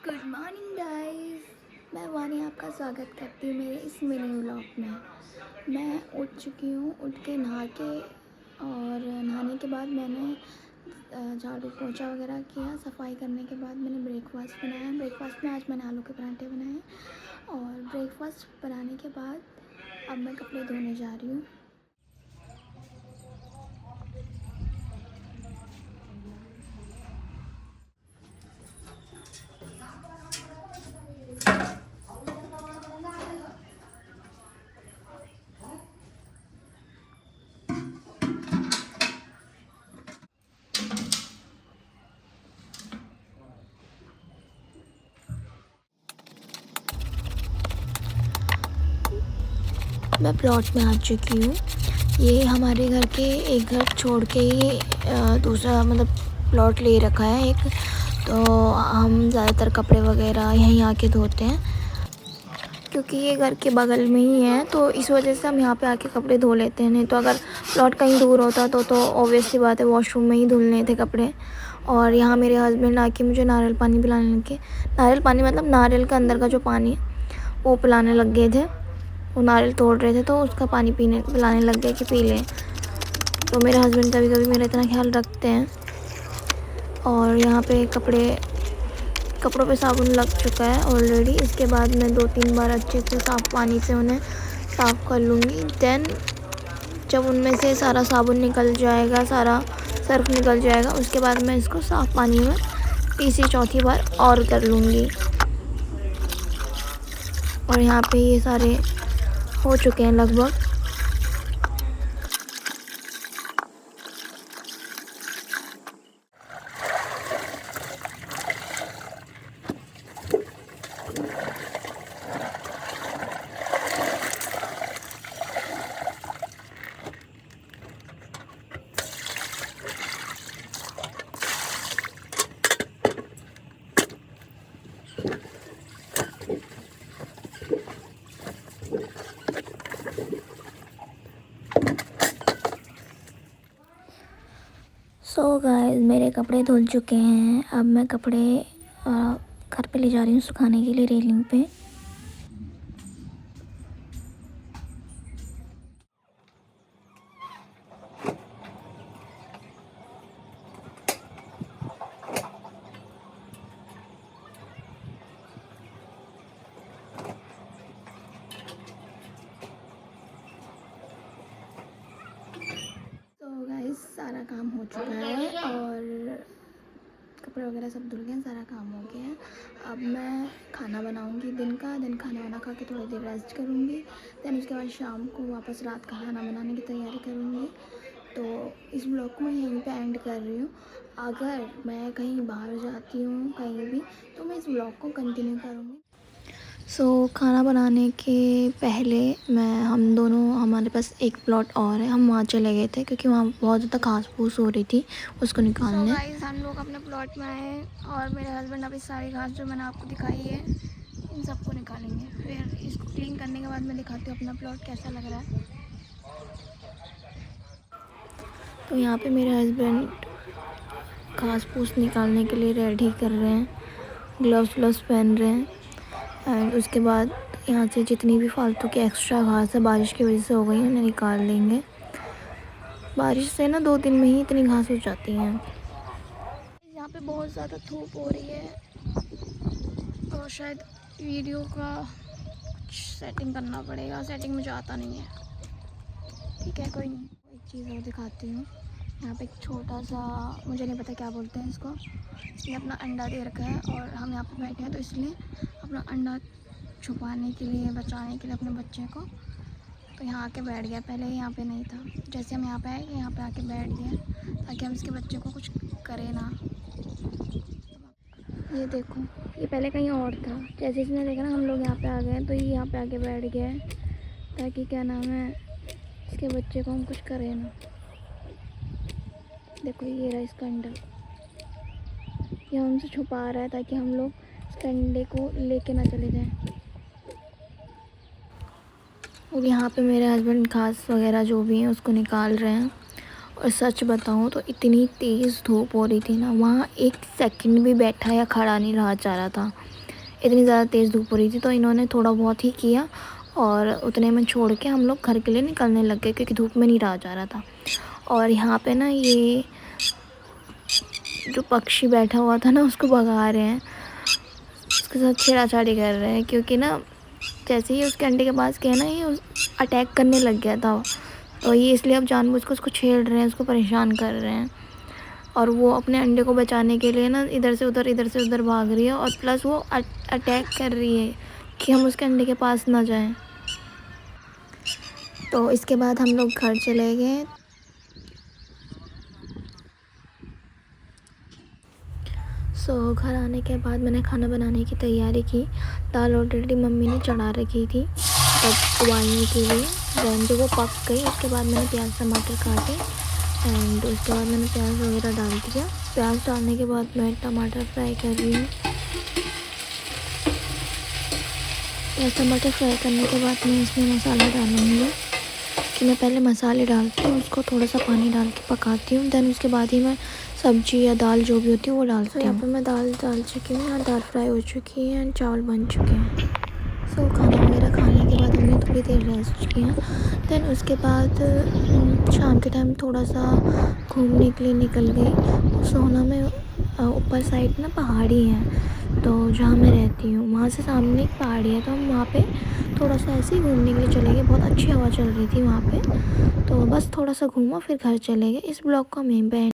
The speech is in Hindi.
Good morning guys. मैं वानी आपका स्वागत करती हूँ मेरे इस मिनी व्लॉग में। मैं उठ चुकी हूँ, उठ के नहा के और नहाने के बाद मैंने झाड़ू पोछा वगैरह किया। सफाई करने के बाद मैंने ब्रेकफास्ट बनाया। ब्रेकफास्ट में आज मैंने आलू के पराठे बनाए और ब्रेकफास्ट बनाने के बाद अब मैं कपड़े धोने जा रही हूँ। मैं प्लॉट में आ चुकी हूँ। ये हमारे घर के एक घर छोड़ के ही दूसरा मतलब प्लॉट ले रखा है एक, तो हम ज़्यादातर कपड़े वगैरह यहीं आके धोते हैं क्योंकि ये घर के बगल में ही है, तो इस वजह से हम यहाँ पे आके कपड़े धो लेते हैं। नहीं तो अगर प्लॉट कहीं दूर होता तो ऑब्वियसली बात है वॉशरूम में ही धुलने थे कपड़े। और यहाँ मेरे हस्बैंड आके मुझे नारियल पानी पिलाने लगे। नारियल पानी मतलब नारियल के अंदर का जो पानी है वो पिलाने लग गए थे। वो नारियल तोड़ रहे थे तो उसका पानी पिलाने लग गए कि पी लें। तो मेरे हस्बैंड कभी कभी मेरा इतना ख्याल रखते हैं। और यहाँ पे कपड़ों पे साबुन लग चुका है ऑलरेडी। इसके बाद मैं 2-3 बार अच्छे से साफ़ पानी से उन्हें साफ़ कर लूँगी। देन जब उनमें से सारा साबुन निकल जाएगा, सारा सर्फ निकल जाएगा, उसके बाद मैं इसको साफ़ पानी में तीसरी चौथी बार और कर लूँगी। और यहाँ पे ये सारे हो चुके हैं लगभग। सो गाइस, मेरे कपड़े धुल चुके हैं। अब मैं कपड़े घर पे ले जा रही हूँ सुखाने के लिए रेलिंग पे। तो गाइस, सारा काम हो चुका है और कपड़े वगैरह सब धुल गए, सारा काम हो गया है। अब मैं खाना बनाऊंगी दिन का। देन खाना वाना खा के थोड़ी देर रेस्ट करूंगी। देन उसके बाद शाम को वापस रात का खाना बनाने की तैयारी करूंगी। तो इस ब्लॉग को मैं यहीं पे एंड कर रही हूँ। अगर मैं कहीं बाहर जाती हूँ कहीं भी तो मैं इस ब्लॉग को कंटिन्यू करूँगी। खाना बनाने के पहले हमारे पास एक प्लॉट और है, हम वहाँ चले गए थे क्योंकि वहाँ बहुत ज़्यादा घास फूस हो रही थी उसको निकालने। गाइस, हम लोग अपने प्लॉट में आए हैं और मेरे हस्बैंड अभी सारी घास जो मैंने आपको दिखाई है इन सबको निकालेंगे। फिर इसको क्लीन करने के बाद मैं दिखाती हूँ अपना प्लॉट कैसा लग रहा है। तो यहाँ पे मेरे हस्बैंड घास फूस निकालने के लिए रेडी कर रहे हैं, ग्लव्स पहन रहे हैं। एंड उसके बाद यहाँ से जितनी भी फालतू की एक्स्ट्रा घास है बारिश की वजह से हो गई उन्हें निकाल लेंगे। बारिश से ना 2 दिन में ही इतनी घास हो जाती है। यहाँ पे बहुत ज़्यादा धूप हो रही है तो शायद वीडियो का कुछ सेटिंग करना पड़ेगा। सेटिंग मुझे आता नहीं है, ठीक है, कोई नहीं। एक चीज़ और दिखाती हूँ। यहाँ पे एक छोटा सा, मुझे नहीं पता क्या बोलते हैं इसको, इसने अपना अंडा दे रखा है और हम यहाँ पे बैठे हैं तो इसलिए अपना अंडा छुपाने के लिए, बचाने के लिए अपने बच्चे को तो यहाँ आके बैठ गया। पहले यहाँ पे नहीं था, जैसे हम यहाँ पे आए यहाँ पे आके बैठ गया ताकि हम इसके बच्चे को कुछ करें ना। ये देखो, ये पहले कहीं और था, जैसे इसने देखा ना हम लोग यहाँ पे आ गए तो ये यहाँ पे आके बैठ गया है ताकि क्या नाम है इसके बच्चे को हम कुछ करें ना। देखो, ये रहा इसका अंडा, ये हमसे छुपा रहा है ताकि हम लोग इसके अंडे को लेके ना चले जाएं। और यहाँ पे मेरे हस्बैंड घास वगैरह जो भी है उसको निकाल रहे हैं। और सच बताऊँ तो इतनी तेज़ धूप हो रही थी ना, वहाँ एक सेकंड भी बैठा या खड़ा नहीं रहा जा रहा था। इतनी ज़्यादा तेज़ धूप हो रही थी, तो इन्होंने थोड़ा बहुत ही किया और उतने में छोड़ के हम लोग घर के लिए निकलने लग गए, क्योंकि धूप में नहीं रहा जा रहा था। और यहाँ पे ना ये जो पक्षी बैठा हुआ था ना, उसको भगा रहे हैं, उसके साथ छेड़ाछाड़ी कर रहे हैं, क्योंकि ना जैसे ही उसके अंडे के पास गया ना, ये अटैक करने लग गया था। तो ये इसलिए अब जानबूझ के उसको छेड़ रहे हैं, उसको परेशान कर रहे हैं। और वो अपने अंडे को बचाने के लिए ना इधर से उधर भाग रही है, और प्लस वो अटैक कर रही है कि हम उसके अंडे के पास ना जाएं। तो इसके बाद हम लोग घर चले गए। घर आने के बाद मैंने खाना बनाने की तैयारी की। दाल ऑलरेडी मम्मी ने चढ़ा रखी थी तब उबालने के लिए। देन जब वो पक गई, उसके बाद मैंने प्याज टमाटर काटे एंड उसके बाद मैंने प्याज वगैरह डाल दिया। प्याज डालने के बाद मैं टमाटर फ्राई कर रही हूँ। प्याज टमाटर फ्राई करने के बाद मैं इसमें मसाला डालूँगी, कि मैं पहले मसाले डालती हूँ, उसको थोड़ा सा पानी डाल के पकाती हूँ, देन उसके बाद ही मैं सब्ज़ी या दाल जो भी होती है वो डालती हूँ। यहाँ पे मैं दाल डाल चुकी हूँ और दाल फ्राई हो चुकी है एंड चावल बन चुके हैं। खाना वगैरह खाने के बाद हमने थोड़ी देर रेस्ट किया। देन उसके बाद शाम के टाइम थोड़ा सा घूमने के लिए निकल गई। सोहना में ऊपर साइड ना पहाड़ी है, तो जहाँ मैं रहती हूँ वहाँ से सामने एक पहाड़ी है, तो हम वहाँ पे थोड़ा सा ऐसे ही घूमने के लिए चले गए। बहुत अच्छी हवा चल रही थी वहाँ पे, तो बस थोड़ा सा घूमा फिर घर चले गए। इस ब्लॉग को मैं